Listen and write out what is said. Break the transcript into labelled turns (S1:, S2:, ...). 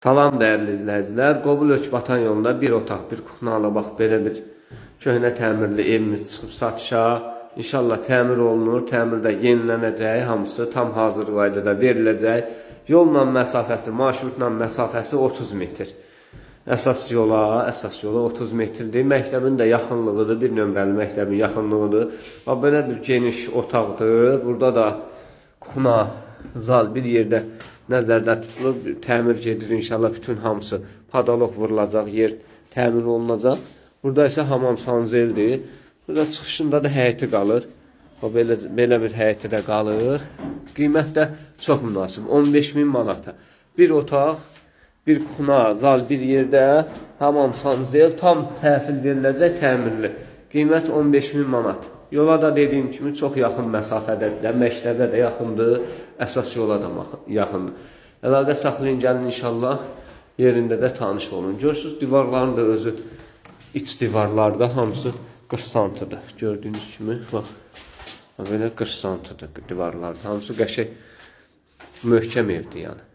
S1: Salam dəyərli izləyicilər. Qobul Ökbatan yolunda bir otaq, bir kuxnalı, bax belə bir köhnə təmirli evimiz çıxıb satışa. İnşallah təmir olunur, təmirdə yenilənəcək, hamısı tam hazır qaydada veriləcək. Yolla məsafəsi, marşrutla məsafəsi 30 metr. Əsas yola 30 metrdir. Məktəbin də yaxınlığıdır, bir nömrəli məktəbin yaxınlığıdır. Bax belə bir geniş otaqdır. Burada da kuxna, zal bir yerdə nəzərdə tutulub, təmir gedir inşallah, bütün hamısı padalok vurulacaq, yer təmir olunacaq. Burada isə hamam sanzeldir. Burada çıxışında da həyəti qalır. Belə bir həyəti də qalır. Qiymət də çox münasib, 15.000 manata. Bir otaq, bir kuxna, zal bir yerdə, hamam sanzel, tam təhvil veriləcək, təmirli. Qiymət 15.000 manat. Yola da dediyim kimi çox yaxın məsafədədir, məktəbə də yaxındır, əsas yola da yaxındır. Əlaqə saxlayın, gəlin inşallah yerində də tanış olun. Görürsünüz, divarların da özü, iç divarlarda hamısı 40 santıdır. Gördüyünüz kimi, bax, belə 40 santıdır divarlarda. Hamısı qəşəng, möhkəm evdir yəni.